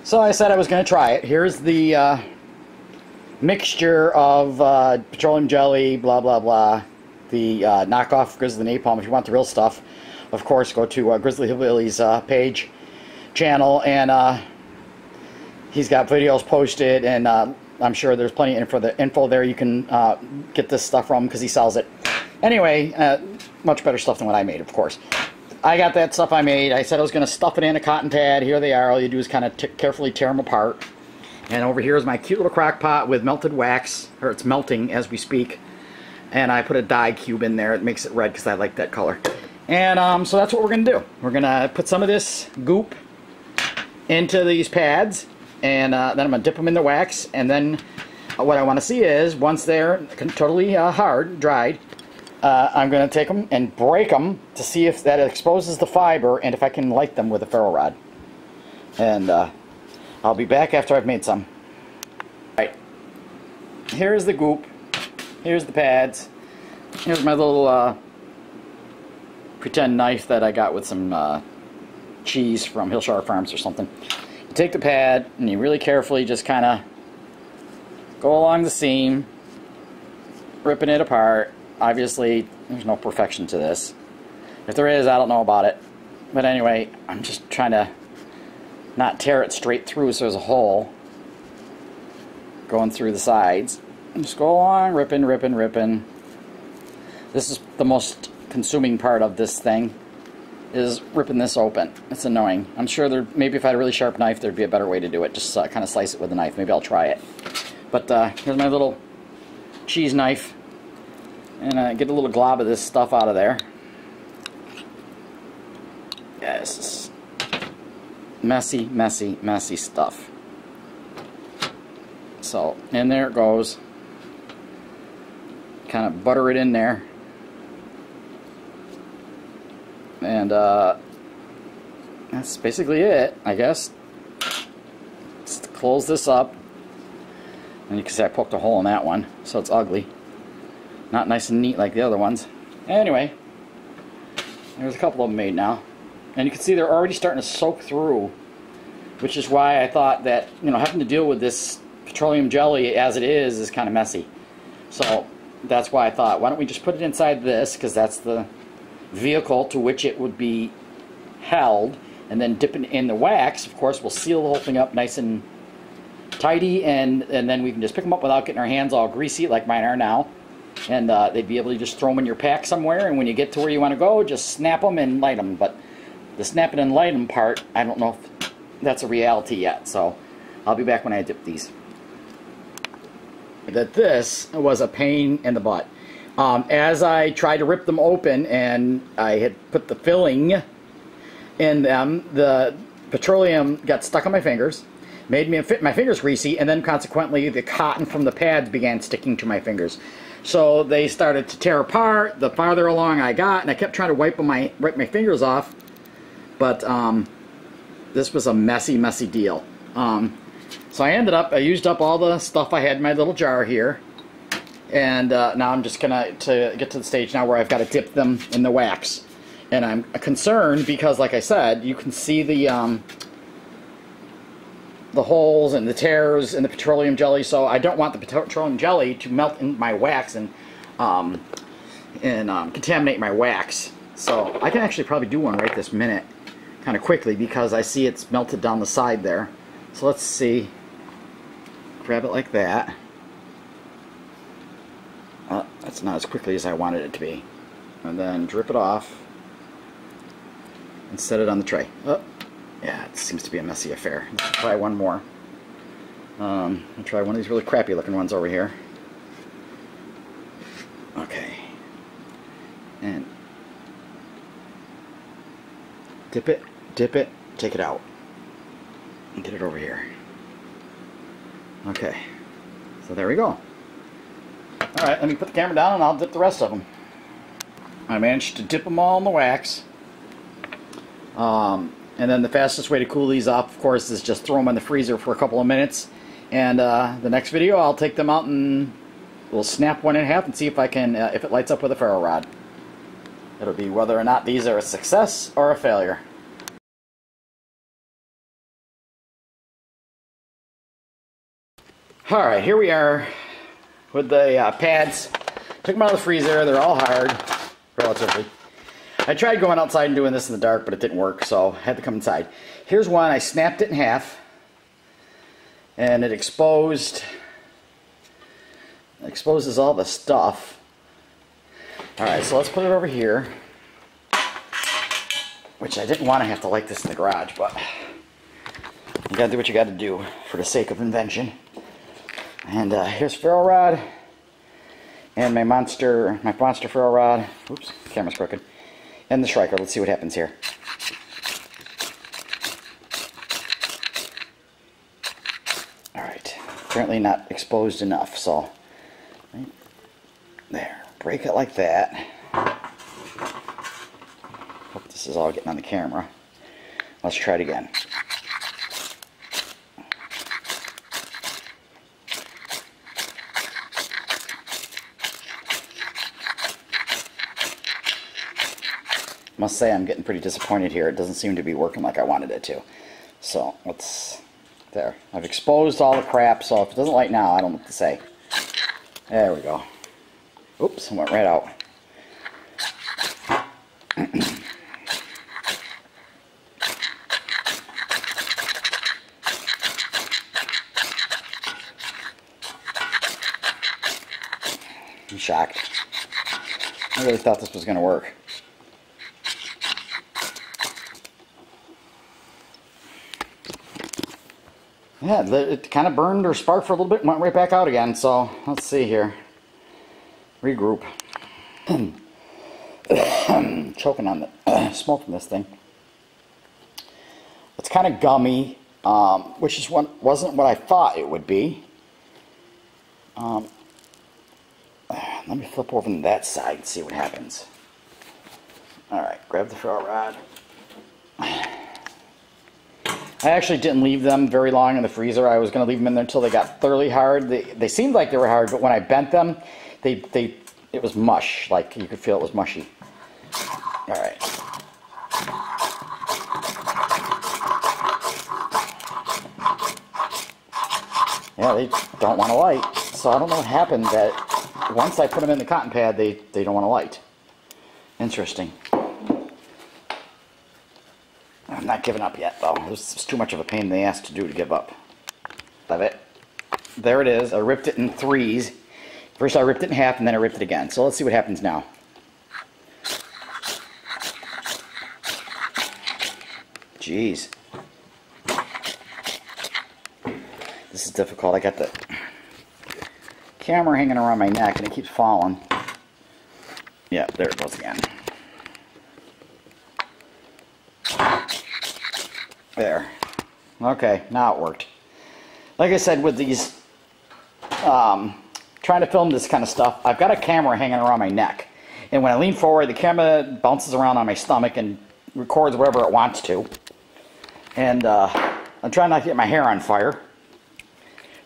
So I said I was going to try it. Here's the mixture of petroleum jelly, blah, blah, blah. The knockoff Grizzly Napalm. If you want the real stuff, of course, go to Grizzly Hillbilly's page, channel, and he's got videos posted, and I'm sure there's plenty of info there you can get this stuff from, because he sells it. Anyway, much better stuff than what I made, of course. I got that stuff I made. I said I was going to stuff it in a cotton pad. Here they are. All you do is kind of carefully tear them apart. And over here is my cute little crock pot with melted wax, or it's melting as we speak. And I put a dye cube in there. It makes it red because I like that color. And so that's what we're going to do. We're going to put some of this goop into these pads, and then I'm going to dip them in the wax. And then what I want to see is, once they're totally hard, dried, I'm going to take them and break them to see if that exposes the fiber and if I can light them with a ferro rod. And I'll be back after I've made some. Alright, here's the goop, here's the pads, here's my little pretend knife that I got with some cheese from Hillshire Farms or something. You take the pad and you really carefully just kind of go along the seam, ripping it apart. Obviously, there's no perfection to this. If there is, I don't know about it. But anyway, I'm just trying to not tear it straight through so there's a hole going through the sides. And just go along, ripping, ripping, ripping. This is the most consuming part of this thing, is ripping this open. It's annoying. I'm sure maybe if I had a really sharp knife, there'd be a better way to do it. Just kind of slice it with a knife. Maybe I'll try it. But here's my little cheese knife. And get a little glob of this stuff out of there. Yes. Messy, messy, messy stuff. So, and there it goes. Kind of butter it in there. And that's basically it, I guess. Just close this up. And you can see I poked a hole in that one, so it's ugly. Not nice and neat like the other ones. Anyway, there's a couple of them made now. And you can see they're already starting to soak through, which is why I thought that, you know, having to deal with this petroleum jelly as it is kind of messy. So that's why I thought, why don't we just put it inside this, because that's the vehicle to which it would be held, and then dip it in the wax. Of course, we'll seal the whole thing up nice and tidy, and then we can just pick them up without getting our hands all greasy like mine are now. And they'd be able to just throw them in your pack somewhere, and when you get to where you want to go, just snap them and light them. But the snapping and light them part, I don't know if that's a reality yet, so I'll be back when I dip these. That this was a pain in the butt. As I tried to rip them open and I had put the filling in them, the petroleum got stuck on my fingers, made me my fingers greasy, and then consequently the cotton from the pads began sticking to my fingers. So they started to tear apart the farther along I got, and I kept trying to wipe my fingers off, but this was a messy, messy deal. So I used up all the stuff I had in my little jar here, and now I'm just gonna get to the stage now where I've got to dip them in the wax. And I'm concerned because, like I said, you can see the holes and the tears in the petroleum jelly, so I don't want the petroleum jelly to melt in my wax and contaminate my wax. So I can actually probably do one right this minute, kind of quickly, because I see it's melted down the side there. So let's see. Grab it like that. That's not as quickly as I wanted it to be. And then drip it off and set it on the tray. Yeah, it seems to be a messy affair. Let's try one more. I'll try one of these really crappy looking ones over here. Okay. And dip it, take it out. And get it over here. Okay. So there we go. Alright, let me put the camera down and I'll dip the rest of them. I managed to dip them all in the wax. And then the fastest way to cool these off, of course, is just throw them in the freezer for a couple of minutes. And the next video, I'll take them out and we'll snap one in half and see if I can, if it lights up with a ferro rod. It'll be whether or not these are a success or a failure. Alright, here we are with the pads. Took them out of the freezer. They're all hard, relatively. I tried going outside and doing this in the dark, but it didn't work, so I had to come inside. Here's one. I snapped it in half, and it exposes all the stuff. Alright, so let's put it over here, which I didn't want to have to light this in the garage, but you gotta do what you gotta do for the sake of invention. And here's ferro rod and my monster ferro rod. Oops, camera's crooked. And the striker. Let's see what happens here. Alright, apparently not exposed enough, so right there. Break it like that. Hope this is all getting on the camera. Let's try it again. Must say I'm getting pretty disappointed here. It doesn't seem to be working like I wanted it to. So let's, there. I've exposed all the crap, so if it doesn't light now, I don't know what to say. There we go. Oops, it went right out. I'm shocked. I really thought this was going to work. Yeah, it kind of burned or sparked for a little bit and went right back out again. So let's see here. Regroup. Choking on the smoke from this thing. It's kind of gummy, which is wasn't what I thought it would be. Let me flip over to that side and see what happens. Alright, grab the ferro rod. I actually didn't leave them very long in the freezer. I was going to leave them in there until they got thoroughly hard. They seemed like they were hard, but when I bent them, it was mush. Like, you could feel it was mushy. Alright. Yeah, they don't want to light. So I don't know what happened that once I put them in the cotton pad, they don't want to light. Interesting. I'm not giving up yet, though. This is too much of a pain in the ass to do to give up. Love it. There it is. I ripped it in threes. First I ripped it in half, and then I ripped it again. So let's see what happens now. Jeez. This is difficult. I got the camera hanging around my neck, and it keeps falling. Yeah, there it goes again. There. Okay, now it worked. Like I said, with these, trying to film this kind of stuff, I've got a camera hanging around my neck. And when I lean forward, the camera bounces around on my stomach and records wherever it wants to. And I'm trying not to get my hair on fire.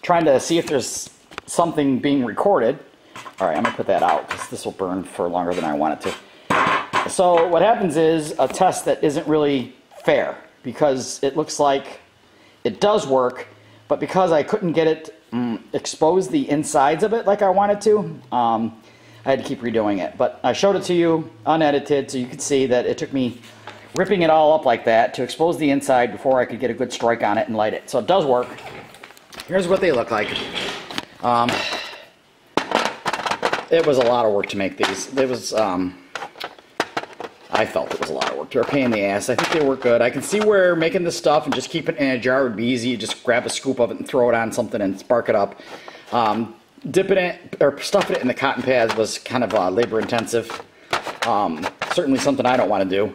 Trying to see if there's something being recorded. Alright, I'm going to put that out because this will burn for longer than I want it to. So what happens is a test that isn't really fair, because it looks like it does work, but because I couldn't get it expose the insides of it like I wanted to, I had to keep redoing it. But I showed it to you unedited, so you could see that it took me ripping it all up like that to expose the inside before I could get a good strike on it and light it. So it does work. Here's what they look like. It was a lot of work to make these. It was, I felt it was a lot of work. They're a pain in the ass. I think they work good. I can see where making this stuff and just keep it in a jar would be easy. You just grab a scoop of it and throw it on something and spark it up. Dipping it or stuffing it in the cotton pads was kind of labor intensive. Certainly something I don't want to do.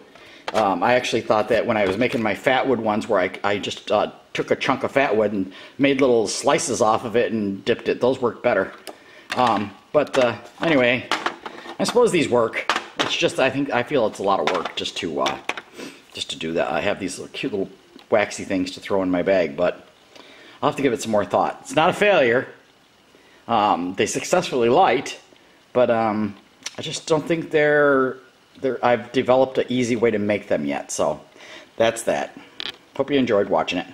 I actually thought that when I was making my fatwood ones where I just took a chunk of fatwood and made little slices off of it and dipped it. Those worked better. But anyway, I suppose these work. It's just I feel it's a lot of work just to do that. I have these cute little waxy things to throw in my bag, but I'll have to give it some more thought. It's not a failure. They successfully light, but I just don't think I've developed an easy way to make them yet. So that's that. Hope you enjoyed watching it.